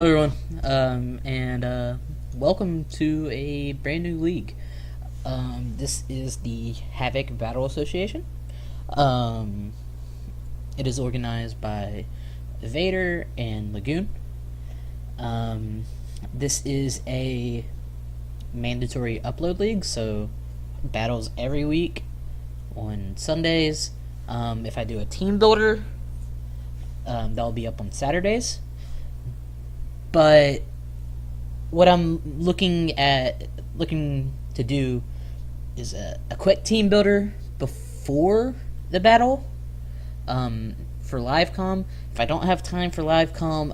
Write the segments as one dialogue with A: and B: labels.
A: Hello everyone, and welcome to a brand new league. This is the Havoc Battle Association. Um, it is organized by Vader and Lagoon. This is a mandatory upload league, so battles every week on Sundays. If I do a team builder, that'll be up on Saturdays. But what I'm looking to do is a quick team builder before the battle for live com. If I don't have time for live com,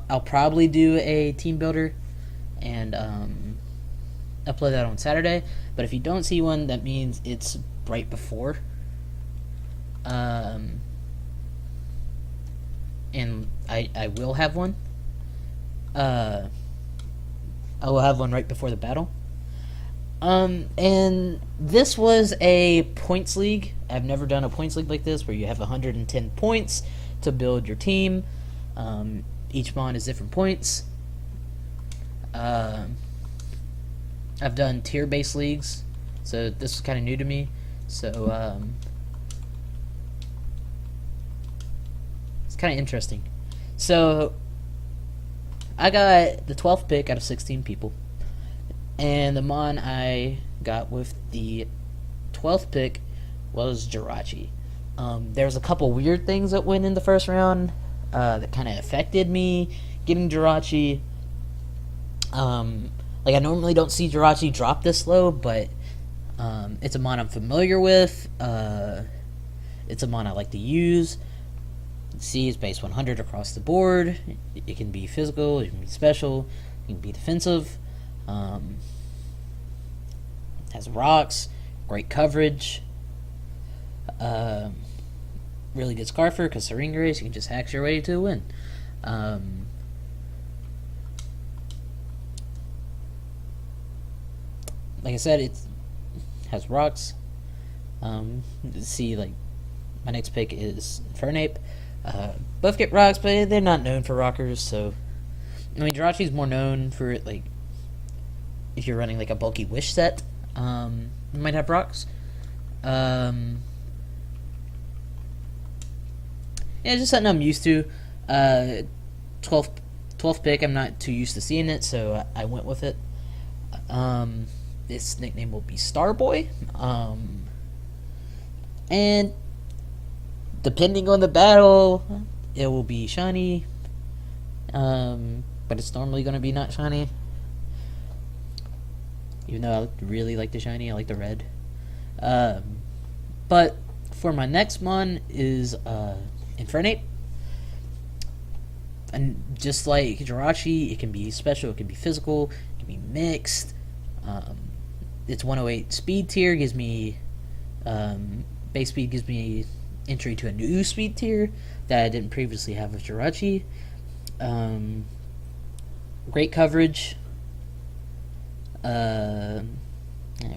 A: I'll probably do a team builder and upload that on Saturday. But if you don't see one, that means it's right before. And I will have one. I will have one right before the battle. And this was a points league. I've never done a points league like this where you have 110 points to build your team. Each mon is different points. I've done tier-based leagues, so this is kind of new to me. So it's kind of interesting. So I got the 12th pick out of 16 people, and the mon I got with the 12th pick was Jirachi. There was a couple weird things that went in the first round that kind of affected me getting Jirachi. Like, I normally don't see Jirachi drop this low, but it's a mon I'm familiar with. It's a mon I like to use. C is base 100 across the board. It can be physical, it can be special, it can be defensive. Has rocks, great coverage. Really good Scarfer because Syringa race, you can just hack your way to a win. Like I said, it has rocks. See, like, my next pick is Fernape. Both get rocks, but they're not known for rockers, so I mean, Jirachi's more known for it, like, if you're running like a bulky wish set, you might have rocks. Yeah, just something I'm used to. 12th pick, I'm not too used to seeing it, so I went with it. This nickname will be Starboy. And depending on the battle, it will be shiny. But it's normally going to be not shiny. Even though I really like the shiny, I like the red. But for my next mon is Infernape. And just like Jirachi, it can be special, it can be physical, it can be mixed. It's 108 speed tier, gives me base speed, gives me entry to a new speed tier that I didn't previously have with Jirachi. Great coverage.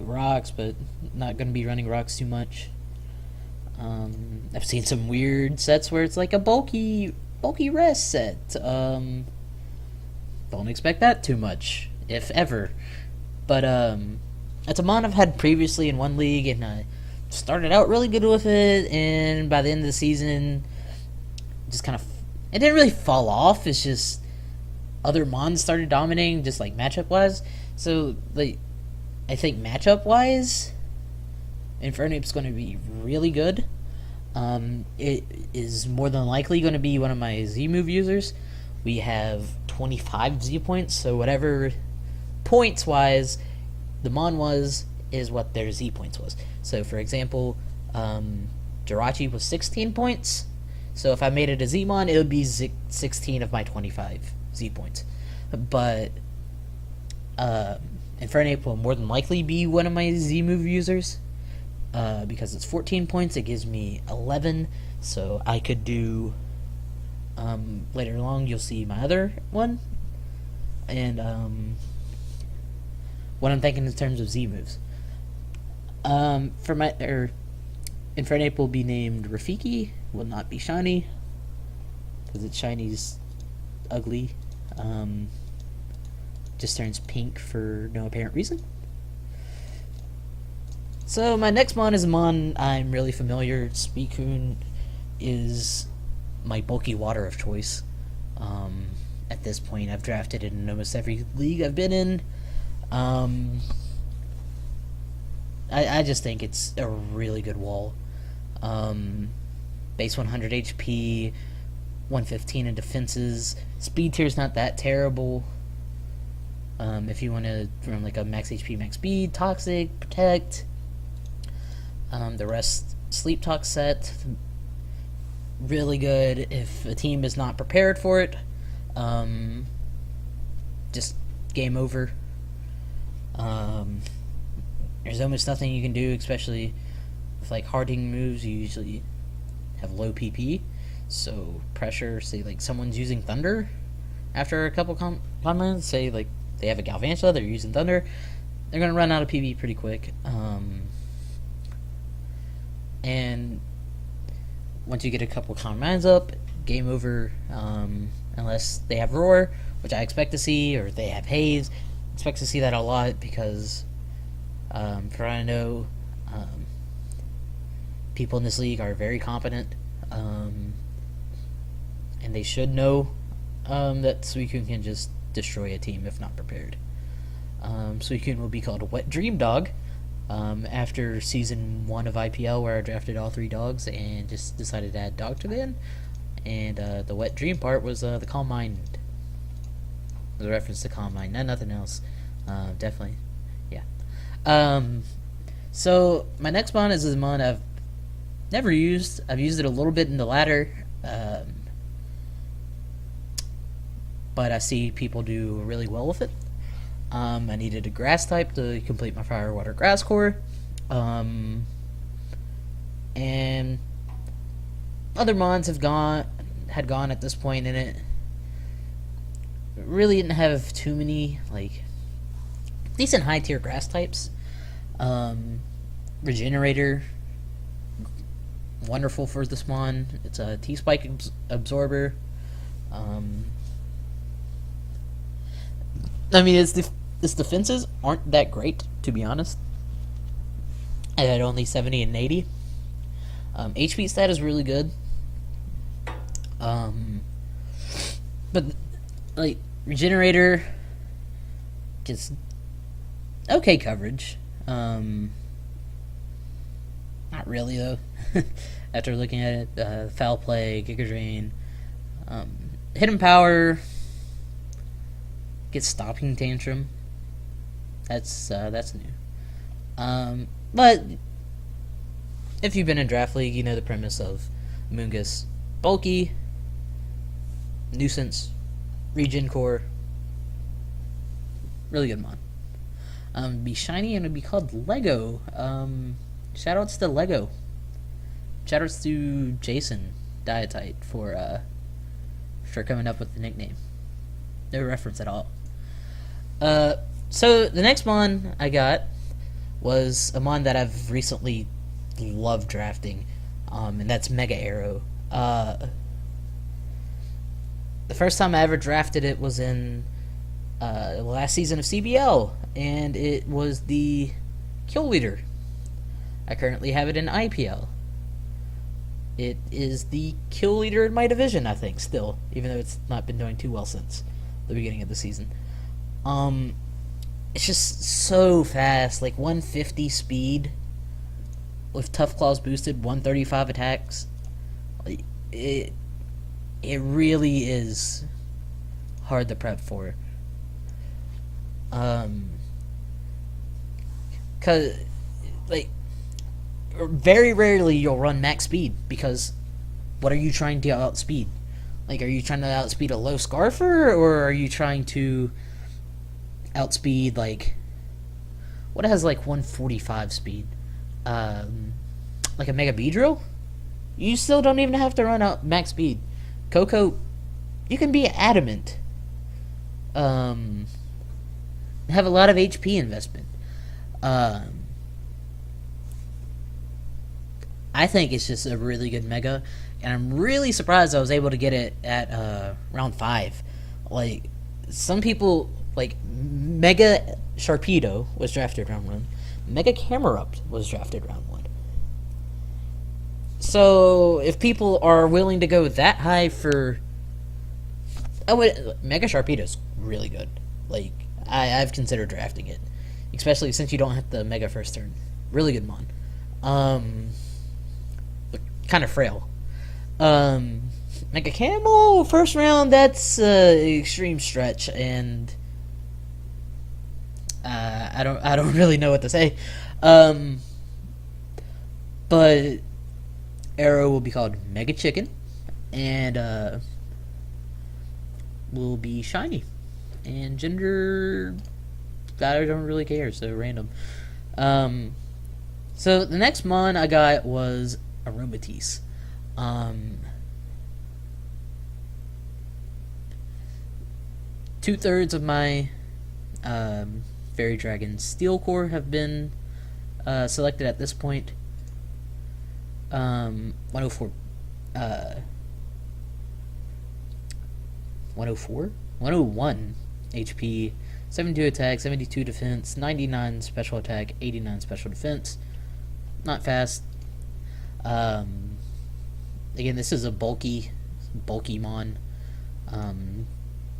A: Rocks, but not going to be running rocks too much. I've seen some weird sets where it's like a bulky rest set. Don't expect that too much, if ever. But it's a mon I've had previously in one league, and I started out really good with it, and by the end of the season, just kind of, it didn't really fall off. It's just other mons started dominating, just like matchup wise. So, like, I think matchup wise, Infernape's going to be really good. It is more than likely going to be one of my Z move users. We have 25 Z points, so whatever points wise the mon was is what their Z points was. So, for example, Jirachi was 16 points. So if I made it a Z-mon, it would be 16 of my 25 Z points. But Infernape will more than likely be one of my Z-move users. Because it's 14 points, it gives me 11. So I could do, later along, you'll see my other one. And what I'm thinking in terms of Z-moves. For my Infernape will be named Rafiki. Will not be shiny because its shiny's ugly. Just turns pink for no apparent reason. So my next mon is a mon I'm really familiar. Suicune is my bulky water of choice. At this point, I've drafted it in almost every league I've been in. I just think it's a really good wall. Base 100 HP, 115 in defenses. Speed tier's not that terrible. If you want to run like a max HP, max speed, toxic, protect. The rest, sleep talk set. Really good if a team is not prepared for it. Just game over. There's almost nothing you can do, especially with like harding moves. You usually have low PP, so pressure. Say like someone's using thunder after a couple combines. Say like they have a Galvantula, they're using thunder. They're gonna run out of PP pretty quick. And once you get a couple combines up, game over. Unless they have roar, which I expect to see, or they have haze. Expect to see that a lot because, for all I know, people in this league are very competent, and they should know that Suicune can just destroy a team if not prepared. Suicune will be called a Wet Dream Dog after Season 1 of IPL, where I drafted all 3 dogs and just decided to add dog to the end. And the Wet Dream part was the Calm Mind. It was a reference to Calm Mind, nothing else. Definitely, yeah. So my next mon is a mon I've never used. I've used it a little bit in the ladder, but I see people do really well with it. I needed a grass type to complete my fire, water, grass core, and other mons had gone at this point in it. Really didn't have too many like decent high tier grass types. Regenerator, wonderful for this mon. It's a T-Spike absorber. I mean, its defenses aren't that great, to be honest. I had only 70 and 80. HP stat is really good. But like Regenerator gets okay coverage. Not really though. After looking at it, Foul Play, Giga Drain, Hidden Power gets Stopping Tantrum. That's new. But if you've been in Draft League, you know the premise of Moongus. Bulky, Nuisance, Regen Core. Really good mon. Be shiny and it'd be called Lego. Shoutouts to Lego. Shoutouts to Jason Dietite for coming up with the nickname. No reference at all. So the next mon I got was a mon that I've recently loved drafting, and that's Mega Arrow. The first time I ever drafted it was in the last season of CBL, and it was the Kill Leader. I currently have it in IPL. It is the Kill Leader in my division, I think, still, even though it's not been doing too well since the beginning of the season. It's just so fast, like 150 speed with Tough Claws boosted, 135 attacks. Like, it really is hard to prep for. Cause like very rarely you'll run max speed, because what are you trying to outspeed? Like, are you trying to outspeed a low Scarfer, or are you trying to outspeed like what has like 145 speed? Like a Mega Beedrill? You still don't even have to run out max speed. Coco, you can be adamant. Have a lot of HP investment. I think it's just a really good Mega, and I'm really surprised I was able to get it at round 5. Like, some people like Mega Sharpedo was drafted round 1. Mega Camerupt was drafted round 1. So if people are willing to go that high for, Mega Sharpedo's really good. Like I've considered drafting it, especially since you don't have the Mega first turn. Really good mon. But kind of frail. Mega Camel first round, that's extreme stretch, and I don't really know what to say. But Arrow will be called Mega Chicken, and will be shiny, and gender, I don't really care, so random. So the next mon I got was Aromatisse. 2/3 of my Fairy Dragon Steel Core have been selected at this point. 104 101 HP, 72 attack, 72 defense, 99 special attack, 89 special defense. Not fast. Again, this is a bulky mon.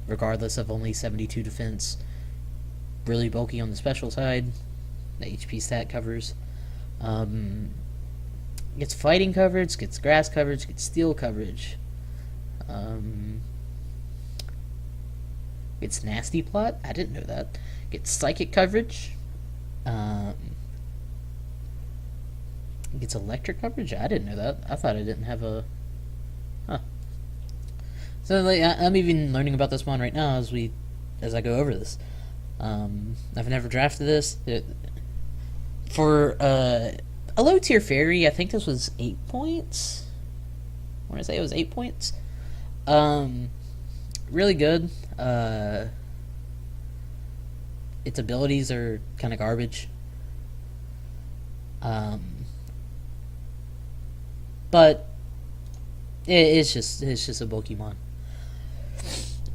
A: Regardless of only 72 defense, really bulky on the special side. The HP stat covers. Gets fighting coverage, gets grass coverage, gets steel coverage. Gets nasty plot. I didn't know that. Gets psychic coverage. Gets electric coverage. I didn't know that. I thought I didn't have a. Huh. So like, I'm even learning about this one right now as I go over this. I've never drafted this. For a low tier fairy, I think this was 8 points. I want to say it was 8 points. Really good. Its abilities are kind of garbage. But it's just a Pokemon.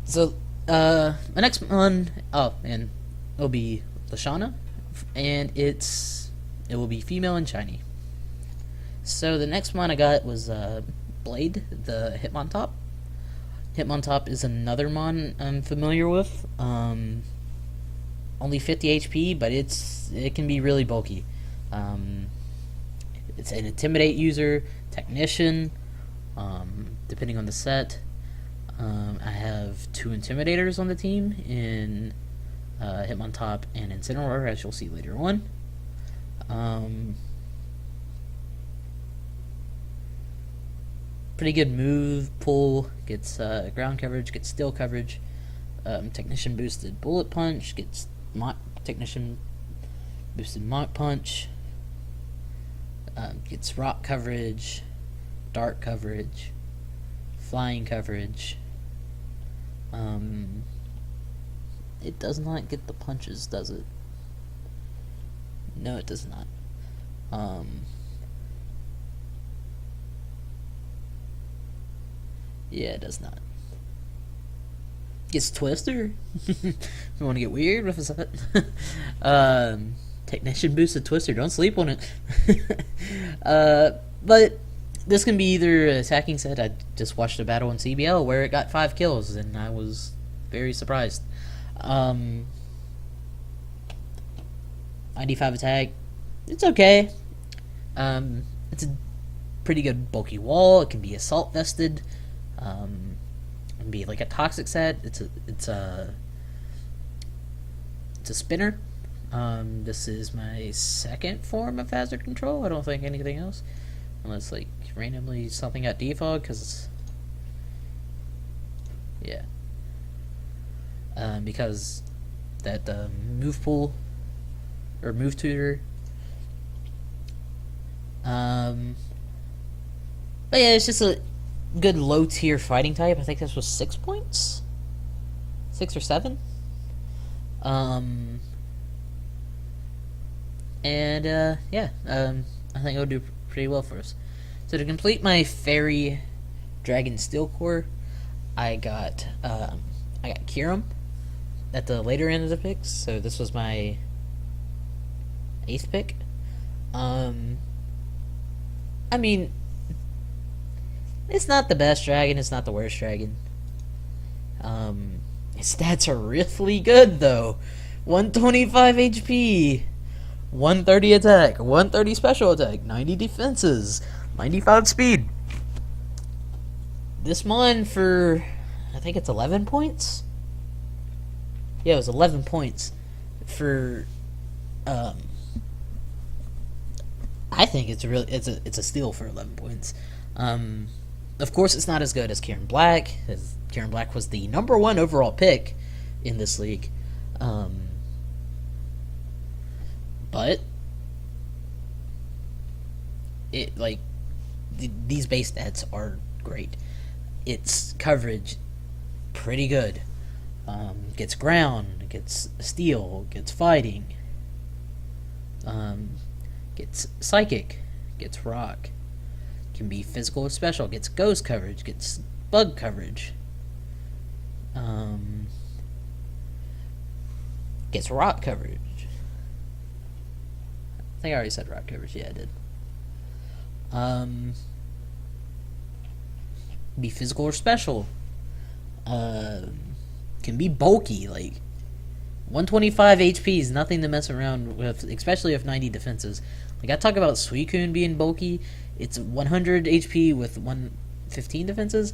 A: So the next one, and it'll be Lashana, and it will be female and shiny. So the next one I got was Blade, the Hitmontop. Hitmontop is another mon I'm familiar with. Only 50 HP, but it can be really bulky. It's an Intimidate user, Technician, depending on the set. I have 2 Intimidators on the team in Hitmontop and Incineroar, as you'll see later on. Pretty good move, pull, gets ground coverage, gets steel coverage, Technician boosted Bullet Punch, gets Technician boosted Mach Punch, gets rock coverage, dark coverage, flying coverage. It does not get the punches, does it? No, it does not. Yeah, it does not. Gets Twister. If you want to get weird with that. Technician boosted Twister. Don't sleep on it. But this can be either attacking set. I just watched a battle in CBL where it got 5 kills, and I was very surprised. 95 attack. It's okay. It's a pretty good bulky wall. It can be assault vested. And be like a toxic set. It's a spinner. This is my second form of hazard control. I don't think anything else, unless like randomly something at default, because yeah, because that move pool or move tutor. But yeah, it's just a good low tier fighting type. I think this was 6 points, 6 or 7. And yeah, I think it'll do pretty well for us. So to complete my Fairy Dragon Steel Core, I got Kyurem. at the later end of the picks, so this was my 8th pick. I mean, it's not the best dragon, it's not the worst dragon. His stats are really good, though. 125 HP, 130 attack, 130 special attack, 90 defenses, 95 speed. This one for, I think it's 11 points? Yeah, it was 11 points for, I think it's a steal for 11 points. Of course, it's not as good as Kieran Black. Kieran Black was the number 1 overall pick in this league. But these base stats are great. Its coverage, pretty good. Gets ground, gets steel, gets fighting, gets psychic, gets rock, can be physical or special, gets ghost coverage, gets bug coverage, gets rock coverage. I think I already said rock coverage. Yeah, I did. Be physical or special. Can be bulky. Like 125 HP is nothing to mess around with, especially if 90 defenses. Like I talk about Suicune being bulky. It's 100 HP with 115 defenses.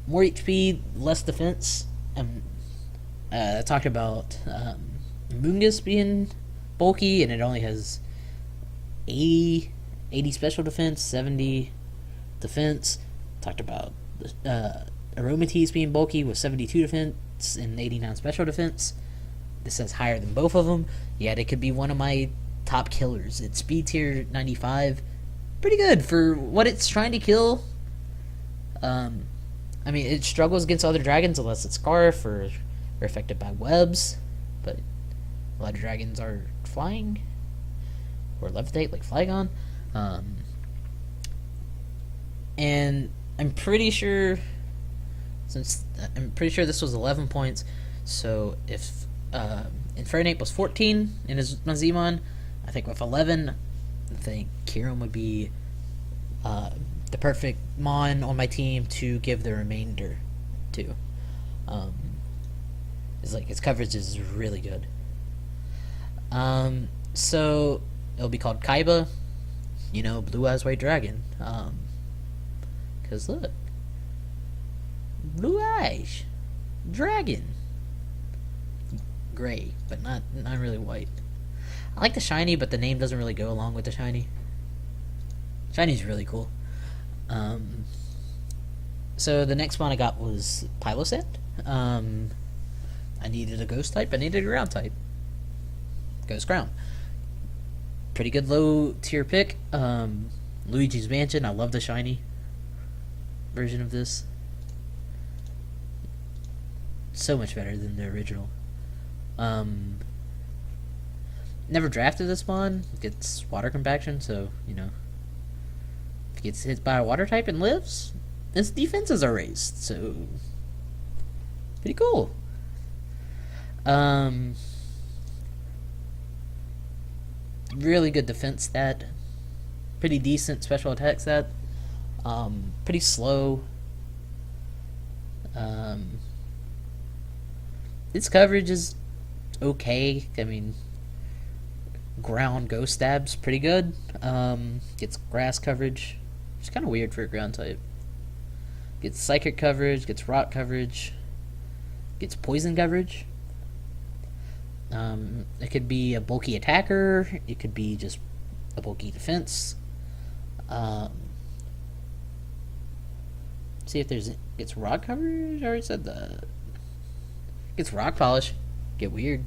A: More HP, less defense. I talked about Mungus being bulky, and it only has 80 special defense, 70 defense. Talked about Aromatisse being bulky with 72 defense and 89 special defense. This says higher than both of them. Yet it could be one of my top killers. It's speed tier 95. Pretty good for what it's trying to kill. I mean, it struggles against other dragons unless it's Scarf or affected by webs. But a lot of dragons are flying or levitate like Flygon. And I'm pretty sure this was 11 points. So if Infernape was 14 in his Mazemon, I think with 11, I think Kieran would be the perfect Mon on my team to give the remainder to. It's like its coverage is really good. So it'll be called Kaiba, Blue Eyes White Dragon. Cause look, blue eyes, dragon, gray, but not really white. I like the shiny, but the name doesn't really go along with the shiny. Shiny's really cool. So the next one I got was Pylosant. I needed a ghost type. I needed a ground type. Ghost ground. Pretty good low tier pick. Luigi's Mansion. I love the shiny version of this. So much better than the original. Never drafted this one. It gets water compaction, so if it gets hit by a water type and lives, its defenses are raised. So pretty cool. Really good defense stat. Pretty decent special attack stat. Pretty slow. Its coverage is okay. I mean, ground ghost stab's pretty good. Gets grass coverage. It's kind of weird for a ground type. Gets psychic coverage. Gets rock coverage. Gets poison coverage. It could be a bulky attacker. It could be just a bulky defense. See if there's gets rock coverage. I already said that. Gets rock polish. Get weird.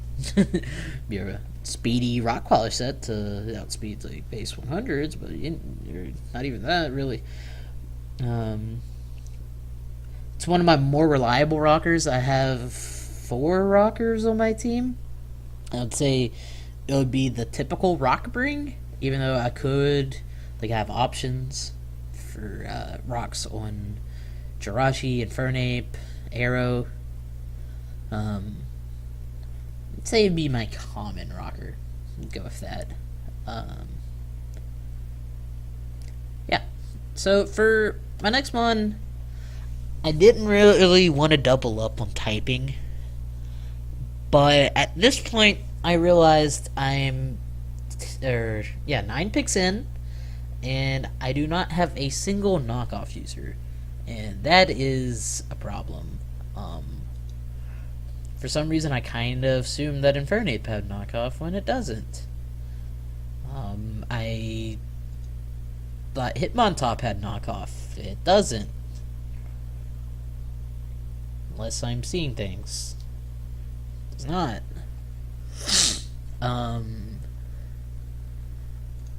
A: Be a speedy rock polish set to outspeed like base 100s, but you're not even that really. It's one of my more reliable rockers. I have 4 rockers on my team. I would say it would be the typical rock bring, even though I could have options for rocks on Jirachi, Infernape, Arrow. I'd say it'd be my common rocker. I'd go with that. Um, yeah. So for my next one, I didn't really want to double up on typing, but at this point, I realized I'm, 9 picks in, and I do not have a single knockoff user, and that is a problem. For some reason, I kind of assumed that Infernape had knockoff when it doesn't. I thought Hitmontop had knockoff. It doesn't. Unless I'm seeing things. It's not.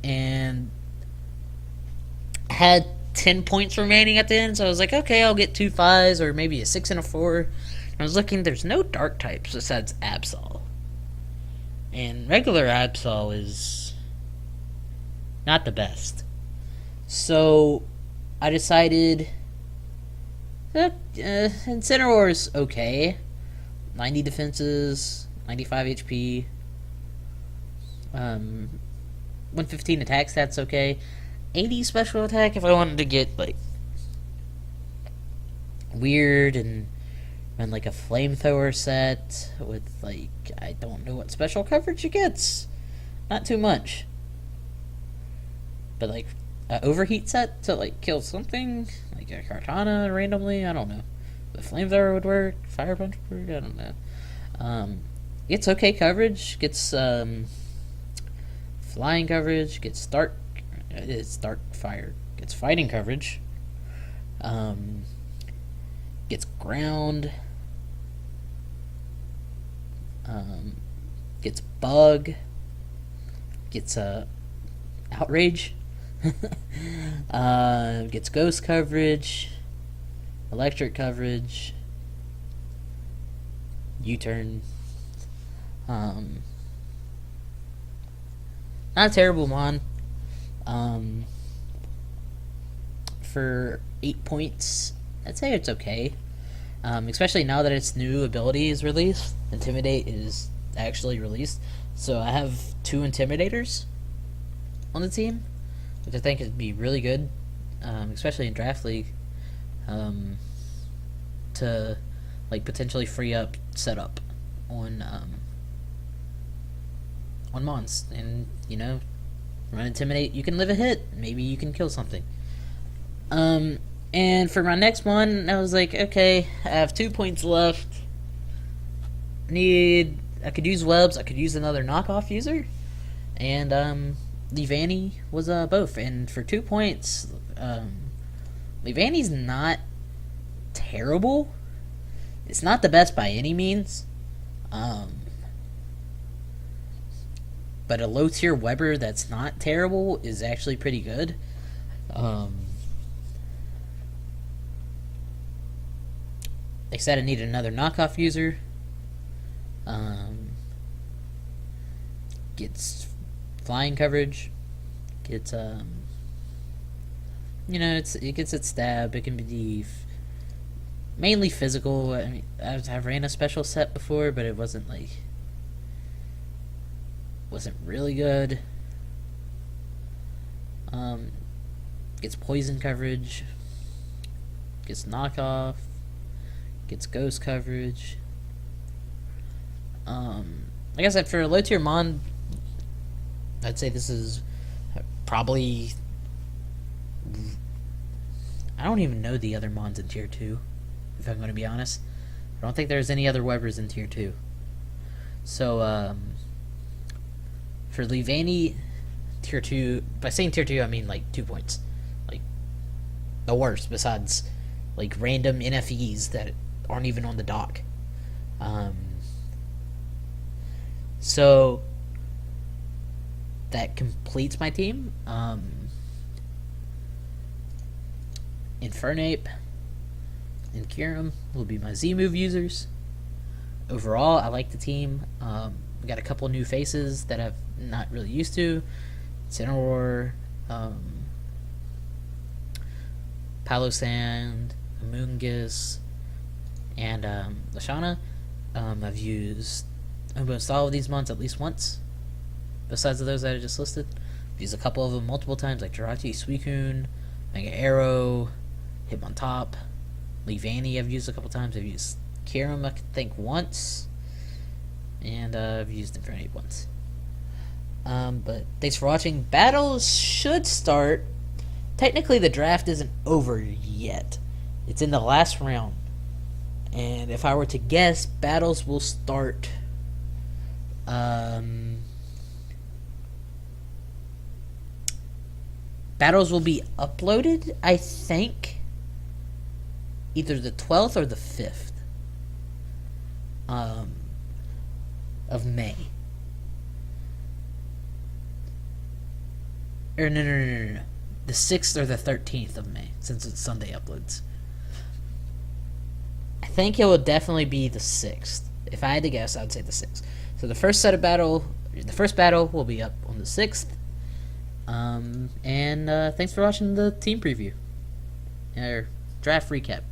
A: And had 10 points remaining at the end, so I was like, okay, I'll get 2 5s or maybe a 6 and a 4. I was looking, there's no dark types besides Absol. And regular Absol is not the best. So I decided Incineroar's okay. 90 defenses, 95 HP, 115 attack stats okay. 80 special attack if I wanted to get like weird and run like a flamethrower set with like, I don't know what special coverage it gets. Not too much. But like an overheat set to like kill something, like a Kartana randomly, I don't know. The flamethrower would work, fire punch would work, I don't know. Gets okay coverage, gets flying coverage, gets dark fire, gets fighting coverage, gets ground, gets bug, gets outrage, gets ghost coverage, electric coverage, U-turn. Not a terrible mon. For 8 points, I'd say it's okay. Especially now that its new ability is released. Intimidate is actually released. So I have 2 Intimidators on the team, which I think would be really good, especially in Draft League, to like potentially free up setup on mons. And you know, run Intimidate, you can live a hit, maybe you can kill something. And for my next one, I was like, okay, I have 2 points left. I could use webs, I could use another knockoff user, and Leavanny was both. And for 2 points, Leavanny's not terrible. It's not the best by any means. But a low tier Weber that's not terrible is actually pretty good. They said I needed another knockoff user. Gets flying coverage. Gets it gets its stab. It can be mainly physical. I mean, I've ran a special set before, but it wasn't really good. Gets poison coverage. Gets knockoff. Gets ghost coverage. Like I said, for a low tier mon, I'd say this is probably. I don't even know the other mons in tier 2, if I'm going to be honest. I don't think there's any other Webers in tier 2. So, for Leavanny, tier 2, by saying tier 2, I mean like 2 points. Like, the worst, besides like random NFEs that aren't even on the dock. So that completes my team. Infernape and Kyurem will be my Z-move users. Overall, I like the team. We got a couple new faces that I'm not really used to. Incineroar, Palosand, Amoonguss, and Lashana. I've used almost all of these mons at least once, besides those that I just listed. I've used a couple of them multiple times, like Jirachi, Suicune, Mega Arrow, Hitmontop, Leavanny I've used a couple times. I've used Kyurem, I think, once, and I've used Infinity once. But thanks for watching. Battles should start. Technically, the draft isn't over yet. It's in the last round. And if I were to guess, battles will start battles will be uploaded, I think, either the 12th or the 5th of May. Or no. The 6th or the 13th of May, since it's Sunday uploads. I think it will definitely be the 6th. If I had to guess, I would say the 6th. So the first battle will be up on the 6th. And thanks for watching the team preview, or draft recap.